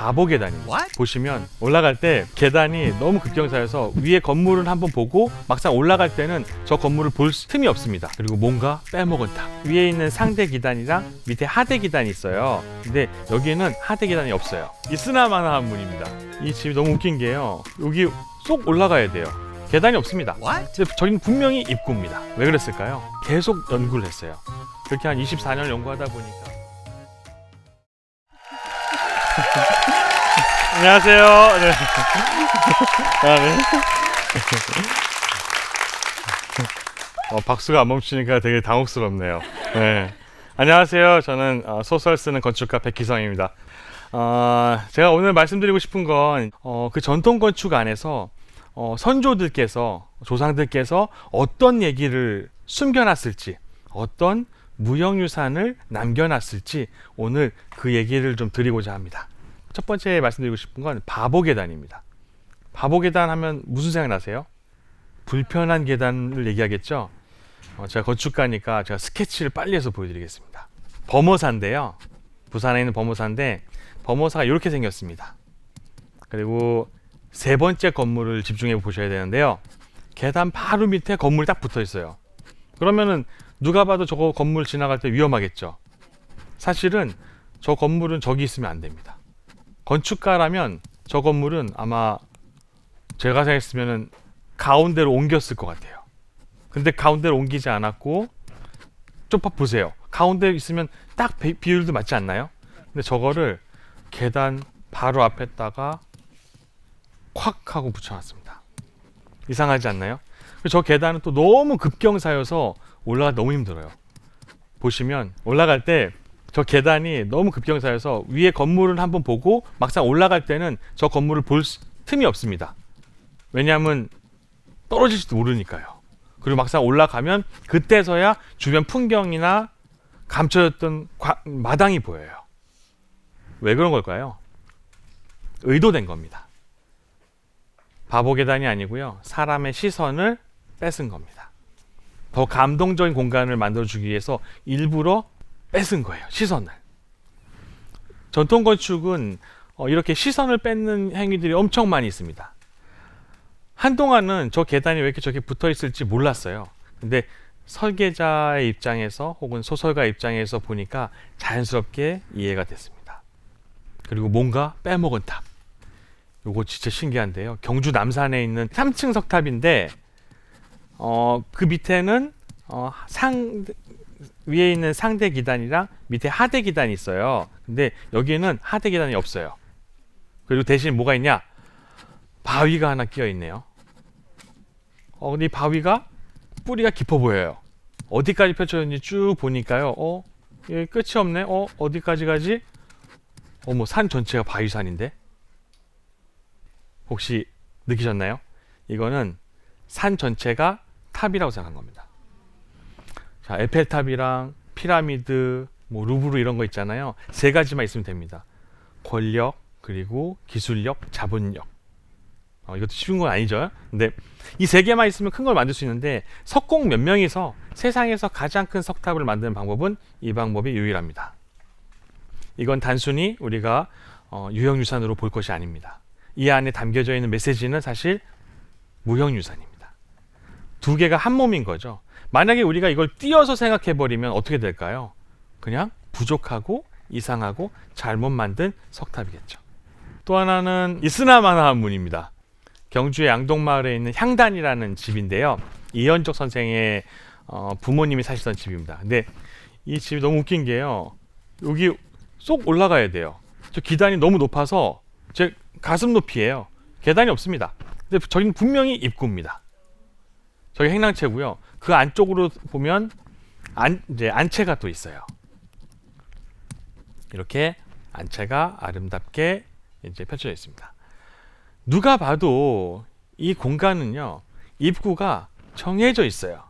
바보 계단입니다. What? 보시면 올라갈 때 계단이 너무 급경사여서 위에 건물은 한번 보고 막상 올라갈 때는 저 건물을 볼 틈이 없습니다. 그리고 뭔가 빼먹은 탑. 위에 있는 상대 계단이랑 밑에 하대 계단이 있어요. 근데 여기에는 하대 계단이 없어요. 있으나 마나 한 문입니다. 이 집이 너무 웃긴 게요. 여기 쏙 올라가야 돼요. 계단이 없습니다. What? 근데 저기는 분명히 입구입니다. 왜 그랬을까요? 계속 연구를 했어요. 그렇게 한 24년 연구하다 보니까. 안녕하세요. 네. 아, 네. 박수가 안 멈추니까 되게 당혹스럽네요. 네. 안녕하세요. 저는 소설 쓰는 건축가 백희성입니다. 제가 오늘 말씀드리고 싶은 건 그 전통 건축 안에서 선조들께서 조상들께서 어떤 얘기를 숨겨놨을지, 어떤 무형유산을 남겨놨을지 오늘 그 얘기를 좀 드리고자 합니다. 첫 번째 말씀드리고 싶은 건 바보 계단입니다. 바보 계단 하면 무슨 생각 나세요? 불편한 계단을 얘기하겠죠? 제가 건축가니까 제가 스케치를 빨리 해서 보여드리겠습니다. 범어사인데요. 부산에 있는 범어사인데 범어사가 이렇게 생겼습니다. 그리고 세 번째 건물을 집중해 보셔야 되는데요. 계단 바로 밑에 건물이 딱 붙어 있어요. 그러면은 누가 봐도 저거 건물 지나갈 때 위험하겠죠. 사실은 저 건물은 저기 있으면 안 됩니다. 건축가라면 저 건물은 아마 제가 생각했으면은 가운데로 옮겼을 것 같아요. 근데 가운데로 옮기지 않았고 좀 보세요. 가운데 있으면 딱 비율도 맞지 않나요? 근데 저거를 계단 바로 앞에다가 콱 하고 붙여놨습니다. 이상하지 않나요? 저 계단은 또 너무 급경사여서 올라가기 너무 힘들어요. 보시면 올라갈 때 저 계단이 너무 급경사여서 위에 건물은 한번 보고 막상 올라갈 때는 저 건물을 볼 틈이 없습니다. 왜냐하면 떨어질지도 모르니까요. 그리고 막상 올라가면 그때서야 주변 풍경이나 감춰졌던 마당이 보여요. 왜 그런 걸까요? 의도된 겁니다. 바보 계단이 아니고요. 사람의 시선을 뺏은 겁니다. 더 감동적인 공간을 만들어주기 위해서 일부러 뺏은 거예요. 시선을. 전통 건축은 이렇게 시선을 뺏는 행위들이 엄청 많이 있습니다. 한동안은 저 계단이 왜 이렇게 저렇게 붙어 있을지 몰랐어요. 근데 설계자의 입장에서 혹은 소설가 입장에서 보니까 자연스럽게 이해가 됐습니다. 그리고 뭔가 빼먹은 탑. 요거 진짜 신기한데요. 경주 남산에 있는 3층 석탑인데 그 밑에는 위에 있는 상대 기단이랑 밑에 하대 기단이 있어요. 근데 여기에는 하대 기단이 없어요. 그리고 대신 뭐가 있냐? 바위가 하나 끼어 있네요. 근데 이 바위가 뿌리가 깊어 보여요. 어디까지 펼쳐졌는지 쭉 보니까요. 예, 끝이 없네. 어디까지 가지? 어머, 산 전체가 바위산인데? 혹시 느끼셨나요? 이거는 산 전체가 탑이라고 생각한 겁니다. 자, 에펠탑이랑 피라미드, 루브르 이런 거 있잖아요. 세 가지만 있으면 됩니다. 권력, 그리고 기술력, 자본력. 이것도 쉬운 건 아니죠. 근데 이 세 개만 있으면 큰 걸 만들 수 있는데 석공 몇 명이서 세상에서 가장 큰 석탑을 만드는 방법은 이 방법이 유일합니다. 이건 단순히 우리가 유형유산으로 볼 것이 아닙니다. 이 안에 담겨져 있는 메시지는 사실 무형유산입니다. 두 개가 한 몸인 거죠. 만약에 우리가 이걸 띄어서 생각해 버리면 어떻게 될까요? 그냥 부족하고 이상하고 잘못 만든 석탑이겠죠. 또 하나는 있으나 마나 한 문입니다. 경주의 양동마을에 있는 향단이라는 집인데요. 이현적 선생의 부모님이 사시던 집입니다. 근데 이 집이 너무 웃긴 게요. 여기 쏙 올라가야 돼요. 저 계단이 너무 높아서 제 가슴 높이에요. 계단이 없습니다. 근데 저기는 분명히 입구입니다. 저기 행랑채고요. 그 안쪽으로 보면 이제 안채가 또 있어요. 이렇게 안채가 아름답게 이제 펼쳐져 있습니다. 누가 봐도 이 공간은요, 입구가 정해져 있어요.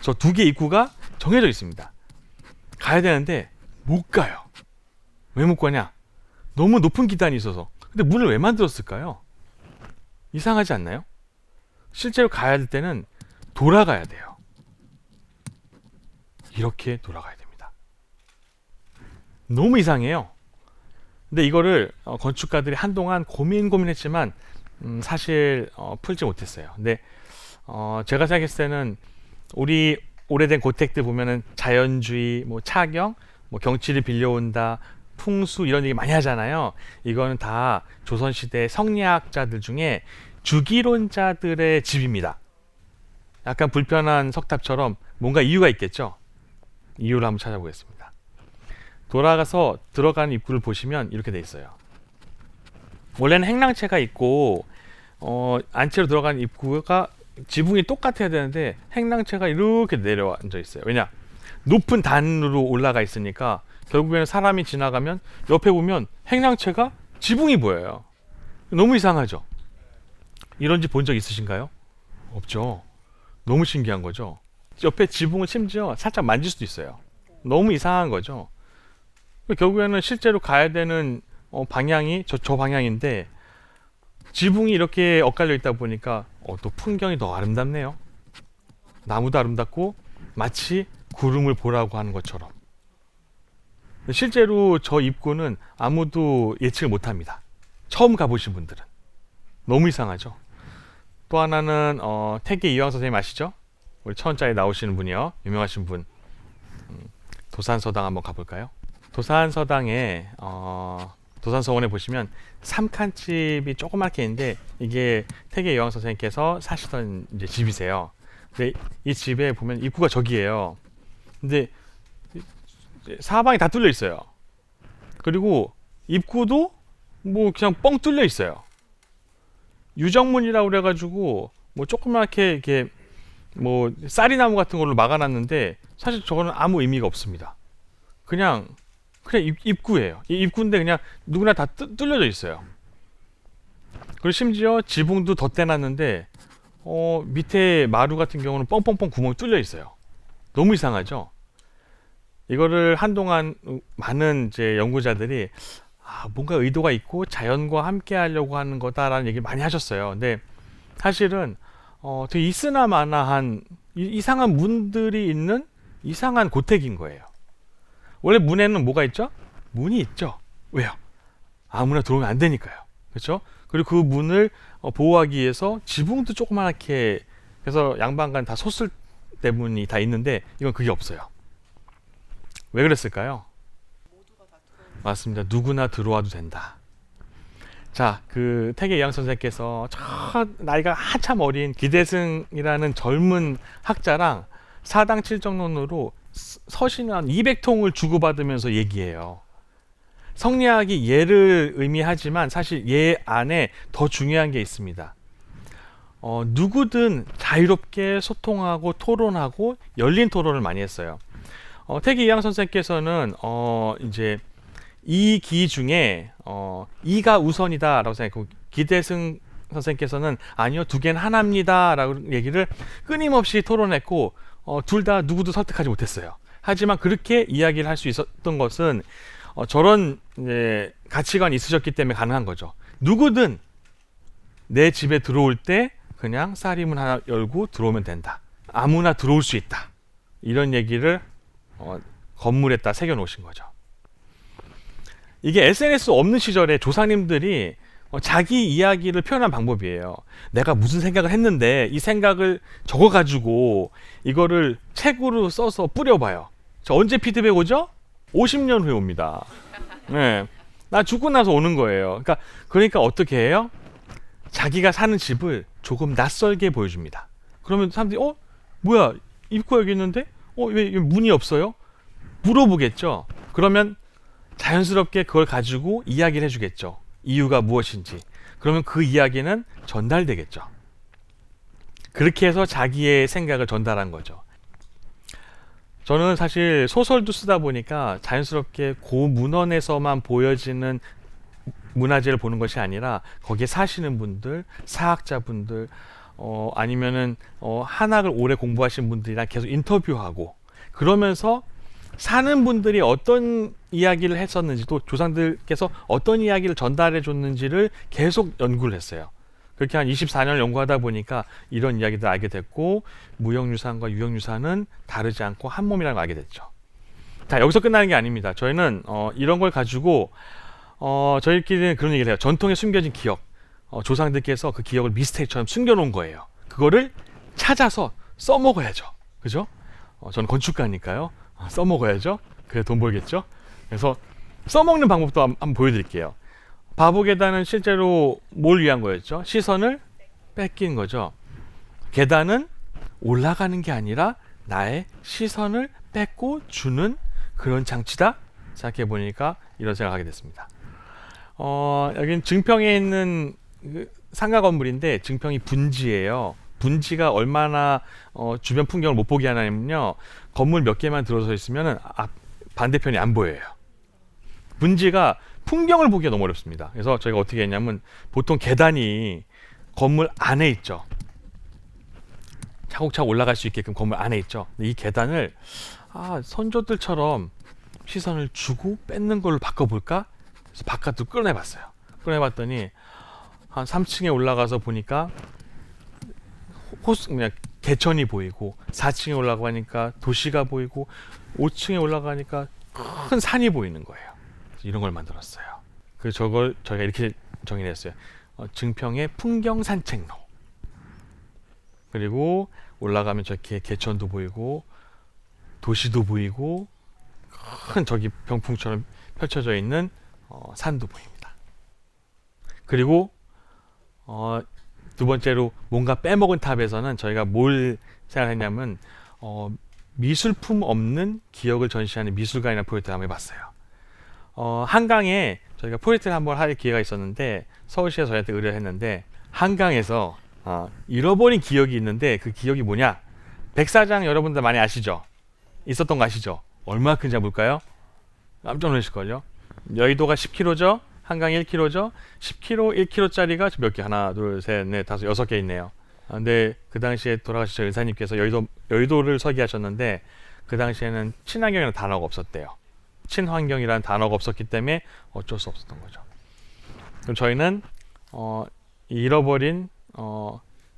저 두 개 입구가 정해져 있습니다. 가야 되는데 못 가요. 왜 못 가냐? 너무 높은 계단이 있어서. 근데 문을 왜 만들었을까요? 이상하지 않나요? 실제로 가야 될 때는 돌아가야 돼요. 이렇게 돌아가야 됩니다. 너무 이상해요. 근데 이거를 건축가들이 한동안 고민했지만 사실 풀지 못했어요. 근데 제가 생각했을 때는 우리 오래된 고택들 보면은 자연주의, 뭐 차경, 뭐 경치를 빌려온다, 풍수 이런 얘기 많이 하잖아요. 이거는 다 조선시대 성리학자들 중에 주기론자들의 집입니다. 약간 불편한 석탑처럼 뭔가 이유가 있겠죠. 이유를 한번 찾아보겠습니다. 돌아가서 들어가는 입구를 보시면 이렇게 돼 있어요. 원래는 행랑채가 있고 안채로 들어가는 입구가 지붕이 똑같아야 되는데 행랑채가 이렇게 내려앉아 있어요. 왜냐? 높은 단으로 올라가 있으니까 결국에는 사람이 지나가면 옆에 보면 행랑채가 지붕이 보여요. 너무 이상하죠? 이런 집 본 적 있으신가요? 없죠. 너무 신기한 거죠. 옆에 지붕을 심지어 살짝 만질 수도 있어요. 너무 이상한 거죠. 결국에는 실제로 가야 되는 방향이 저 방향인데 지붕이 이렇게 엇갈려 있다 보니까 또 풍경이 더 아름답네요. 나무도 아름답고 마치 구름을 보라고 하는 것처럼. 실제로 저 입구는 아무도 예측을 못합니다. 처음 가보신 분들은. 너무 이상하죠. 또 하나는 태계 이황 선생님 아시죠? 우리 천원짜리 나오시는 분이요. 유명하신 분. 도산서당 한번 가볼까요? 도산서당에 도산서원에 보시면 삼칸집이 조그맣게 있는데 이게 태계 이황 선생님께서 사시던 이제 집이세요. 근데 이 집에 보면 입구가 저기예요. 근데 사방이 다 뚫려 있어요. 그리고 입구도 뭐 그냥 뻥 뚫려 있어요. 유정문이라고 그래가지고 뭐 조그맣게 이렇게 뭐 쌀이나무 같은 걸로 막아놨는데 사실 저거는 아무 의미가 없습니다. 그냥 입구예요. 이 입구인데 그냥 누구나 다 뚫려져 있어요. 그리고 심지어 지붕도 덧대놨는데 밑에 마루 같은 경우는 뻥뻥뻥 구멍이 뚫려 있어요. 너무 이상하죠? 이거를 한동안 많은 이제 연구자들이 뭔가 의도가 있고 자연과 함께 하려고 하는 거다라는 얘기를 많이 하셨어요. 근데 사실은 되게 있으나 마나한 이상한 문들이 있는 이상한 고택인 거예요. 원래 문에는 뭐가 있죠? 문이 있죠. 왜요? 아무나 들어오면 안 되니까요. 그렇죠? 그리고 그 문을 보호하기 위해서 지붕도 조그맣게 그래서 양방간 다 솟을 때문이 다 있는데 이건 그게 없어요. 왜 그랬을까요? 맞습니다. 누구나 들어와도 된다. 자, 그 태계 이황 선생께서 저 나이가 한참 어린 기대승이라는 젊은 학자랑 사당 칠정론으로 서신 한 200통을 주고받으면서 얘기해요. 성리학이 예를 의미하지만 사실 예 안에 더 중요한 게 있습니다. 누구든 자유롭게 소통하고 토론하고 열린 토론을 많이 했어요. 태계 이황 선생께서는 이제 이 기 중에 이가 우선이다라고 생각하고 기대승 선생께서는 아니요 두 개는 하나입니다라고 얘기를 끊임없이 토론했고 둘 다 누구도 설득하지 못했어요. 하지만 그렇게 이야기를 할 수 있었던 것은 저런 이제 가치관이 있으셨기 때문에 가능한 거죠. 누구든 내 집에 들어올 때 그냥 쌀이문 하나 열고 들어오면 된다. 아무나 들어올 수 있다. 이런 얘기를 건물에다 새겨 놓으신 거죠. 이게 SNS 없는 시절에 조상님들이 자기 이야기를 표현한 방법이에요. 내가 무슨 생각을 했는데 이 생각을 적어가지고 이거를 책으로 써서 뿌려봐요. 저 언제 피드백 오죠? 50년 후에 옵니다. 네, 나 죽고 나서 오는 거예요. 그러니까 어떻게 해요? 자기가 사는 집을 조금 낯설게 보여줍니다. 그러면 사람들이 뭐야 입구가 여기 있는데 왜 문이 없어요? 물어보겠죠. 그러면 자연스럽게 그걸 가지고 이야기를 해주겠죠. 이유가 무엇인지. 그러면 그 이야기는 전달되겠죠. 그렇게 해서 자기의 생각을 전달한 거죠. 저는 사실 소설도 쓰다 보니까 자연스럽게 고문헌에서만 보여지는 문화재를 보는 것이 아니라 거기에 사시는 분들, 사학자분들, 아니면은 한학을 오래 공부하신 분들이랑 계속 인터뷰하고 그러면서 사는 분들이 어떤 이야기를 했었는지도 조상들께서 어떤 이야기를 전달해 줬는지를 계속 연구를 했어요. 그렇게 한 24년을 연구하다 보니까 이런 이야기들 알게 됐고 무형유산과 유형유산은 다르지 않고 한 몸이라는 걸 알게 됐죠. 자, 여기서 끝나는 게 아닙니다. 저희는 이런 걸 가지고 저희끼리는 그런 얘기를 해요. 전통에 숨겨진 기억. 조상들께서 그 기억을 미스테리처럼 숨겨놓은 거예요. 그거를 찾아서 써먹어야죠. 그죠? 저는 건축가니까요. 써먹어야죠. 그래 돈 벌겠죠. 그래서 써먹는 방법도 한번 보여드릴게요. 바보 계단은 실제로 뭘 위한 거였죠? 시선을 뺏긴 거죠. 계단은 올라가는 게 아니라 나의 시선을 뺏고 주는 그런 장치다. 생각해 보니까 이런 생각하게 됐습니다. 여기는 증평에 있는 상가 건물인데 증평이 분지예요. 분지가 얼마나 주변 풍경을 못 보게 하냐면요. 건물 몇 개만 들어서 있으면 반대편이 안 보여요. 분지가 풍경을 보기가 너무 어렵습니다. 그래서 저희가 어떻게 했냐면 보통 계단이 건물 안에 있죠. 차곡차곡 올라갈 수 있게끔 건물 안에 있죠. 근데 이 계단을 선조들처럼 시선을 주고 뺏는 걸로 바꿔볼까? 그래서 바깥으로 끌어내봤어요. 끌어내봤더니 한 3층에 올라가서 보니까 그냥 개천이 보이고 4층에 올라가니까 도시가 보이고 5층에 올라가니까 큰 산이 보이는 거예요. 이런 걸 만들었어요. 그래서 저걸 저희가 이렇게 정의했어요. 증평의 풍경 산책로. 그리고 올라가면 저렇게 개천도 보이고 도시도 보이고 큰 저기 병풍처럼 펼쳐져 있는 산도 보입니다. 그리고 두 번째로 뭔가 빼먹은 탑에서는 저희가 뭘 생각했냐면 미술품 없는 기억을 전시하는 미술관이라는 프로젝트를 한번 해봤어요. 한강에 저희가 프로젝트를 한번 할 기회가 있었는데 서울시에서 저희한테 의뢰를 했는데 한강에서 잃어버린 기억이 있는데 그 기억이 뭐냐? 백사장 여러분들 많이 아시죠? 있었던 거 아시죠? 얼마나 큰지 볼까요? 깜짝 놀라실걸요? 여의도가 10km죠? 한강이 1km죠? 10km, 1km짜리가 몇 개? 하나, 둘, 셋, 넷, 다섯, 6개 있네요. 근데 그 당시에 돌아가신 의사님께서 여의도를 설계하셨는데 그 당시에는 친환경이라는 단어가 없었대요. 친환경이라는 단어가 없었기 때문에 어쩔 수 없었던 거죠. 그럼 저희는 잃어버린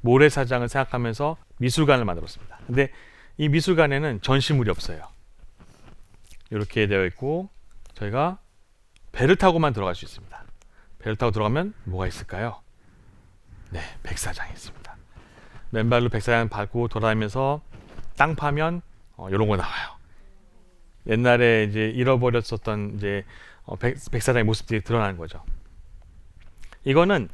모래사장을 생각하면서 미술관을 만들었습니다. 근데 이 미술관에는 전시물이 없어요. 이렇게 되어 있고 저희가 배를 타고만 들어갈 수 있습니다. 배를 타고 들어가면 뭐가 있을까요? 네, 백사장이 있습니다. 맨발로 백사장 밟고 돌아다니면서 땅 파면 이런 거 나와요. 옛날에 이제 잃어버렸었던 이제 백사장의 모습들이 드러나는 거죠. 이거는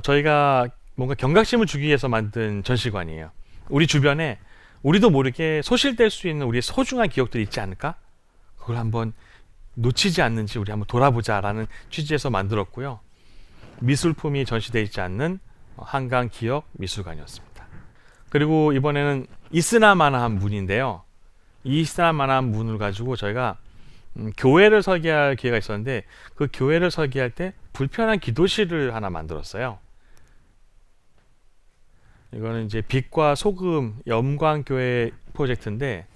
저희가 뭔가 경각심을 주기 위해서 만든 전시관이에요. 우리 주변에 우리도 모르게 소실될 수 있는 우리의 소중한 기억들이 있지 않을까? 그걸 한번 놓치지 않는지 우리 한번 돌아보자라는 취지에서 만들었고요. 미술품이 전시되어 있지 않는 한강 기억 미술관이었습니다. 그리고 이번에는 있으나마나한 문인데요. 이 있으나마나한 문을 가지고 저희가 교회를 설계할 기회가 있었는데 그 교회를 설계할 때 불편한 기도실을 하나 만들었어요. 이거는 이제 빛과 소금 염광교회 프로젝트인데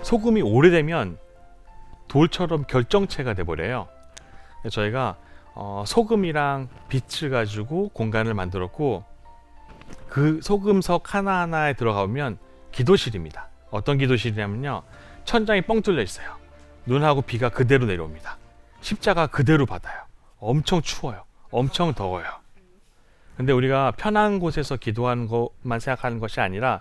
소금이 오래되면 돌처럼 결정체가 돼버려요. 저희가 소금이랑 빛을 가지고 공간을 만들었고 그 소금석 하나하나에 들어가면 기도실입니다. 어떤 기도실이냐면요. 천장이 뻥 뚫려 있어요. 눈하고 비가 그대로 내려옵니다. 십자가 그대로 받아요. 엄청 추워요. 엄청 더워요. 근데 우리가 편한 곳에서 기도하는 것만 생각하는 것이 아니라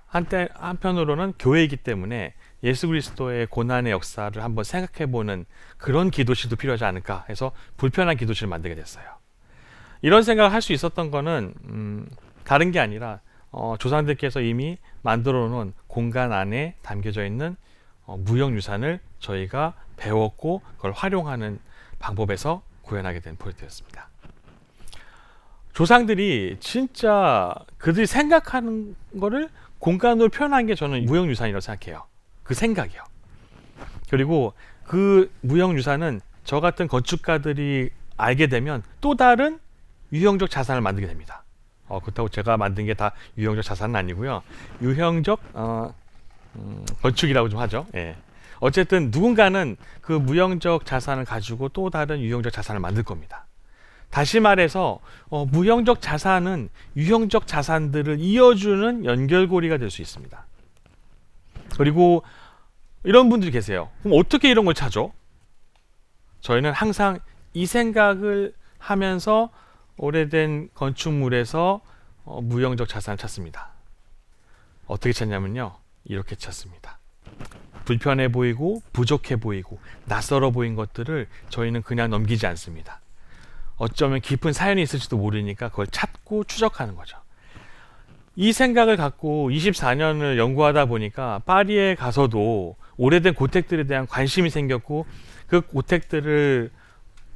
한편으로는 교회이기 때문에 예수 그리스도의 고난의 역사를 한번 생각해보는 그런 기도실도 필요하지 않을까 해서 불편한 기도실을 만들게 됐어요. 이런 생각을 할 수 있었던 거는 다른 게 아니라 조상들께서 이미 만들어 놓은 공간 안에 담겨져 있는 무형유산을 저희가 배웠고 그걸 활용하는 방법에서 구현하게 된 프로젝트였습니다. 조상들이 진짜 그들이 생각하는 거를 공간으로 표현한 게 저는 무형유산이라고 생각해요. 그 생각이요. 그리고 그 무형유산은 저 같은 건축가들이 알게 되면 또 다른 유형적 자산을 만들게 됩니다. 그렇다고 제가 만든 게 다 유형적 자산은 아니고요. 유형적 건축이라고 좀 하죠. 예. 어쨌든 누군가는 그 무형적 자산을 가지고 또 다른 유형적 자산을 만들 겁니다. 다시 말해서 무형적 자산은 유형적 자산들을 이어주는 연결고리가 될 수 있습니다. 그리고 이런 분들이 계세요. 그럼 어떻게 이런 걸 찾아? 저희는 항상 이 생각을 하면서 오래된 건축물에서 무형적 자산을 찾습니다. 어떻게 찾냐면요, 이렇게 찾습니다. 불편해 보이고 부족해 보이고 낯설어 보인 것들을 저희는 그냥 넘기지 않습니다. 어쩌면 깊은 사연이 있을지도 모르니까 그걸 찾고 추적하는 거죠. 이 생각을 갖고 24년을 연구하다 보니까 파리에 가서도 오래된 고택들에 대한 관심이 생겼고, 그 고택들을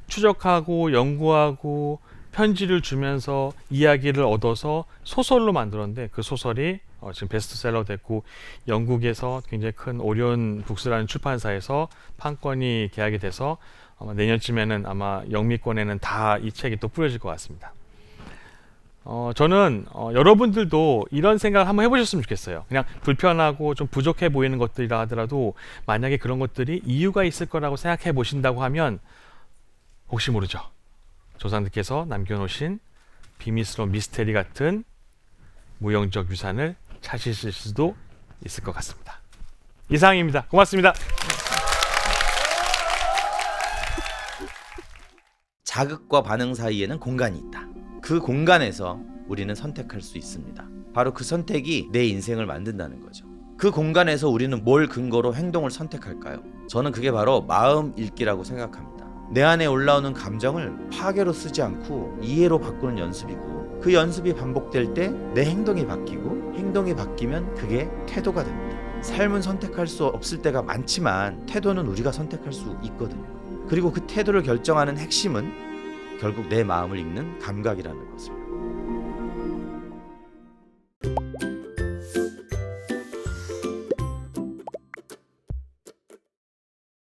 추적하고 연구하고 편지를 주면서 이야기를 얻어서 소설로 만들었는데, 그 소설이 지금 베스트셀러 됐고, 영국에서 굉장히 큰 오리온 북스라는 출판사에서 판권이 계약이 돼서 아마 내년쯤에는 아마 영미권에는 다 이 책이 또 뿌려질 것 같습니다. 저는 여러분들도 이런 생각을 한번 해보셨으면 좋겠어요. 그냥 불편하고 좀 부족해 보이는 것들이라 하더라도 만약에 그런 것들이 이유가 있을 거라고 생각해 보신다고 하면, 혹시 모르죠, 조상들께서 남겨놓으신 비밀스러운 미스테리 같은 무형적 유산을 찾으실 수도 있을 것 같습니다. 이상입니다. 고맙습니다. 자극과 반응 사이에는 공간이 있다. 그 공간에서 우리는 선택할 수 있습니다. 바로 그 선택이 내 인생을 만든다는 거죠. 그 공간에서 우리는 뭘 근거로 행동을 선택할까요? 저는 그게 바로 마음 읽기라고 생각합니다. 내 안에 올라오는 감정을 파괴로 쓰지 않고 이해로 바꾸는 연습이고, 그 연습이 반복될 때 내 행동이 바뀌고, 행동이 바뀌면 그게 태도가 됩니다. 삶은 선택할 수 없을 때가 많지만 태도는 우리가 선택할 수 있거든요. 그리고 그 태도를 결정하는 핵심은 결국 내 마음을 읽는 감각이라는 것을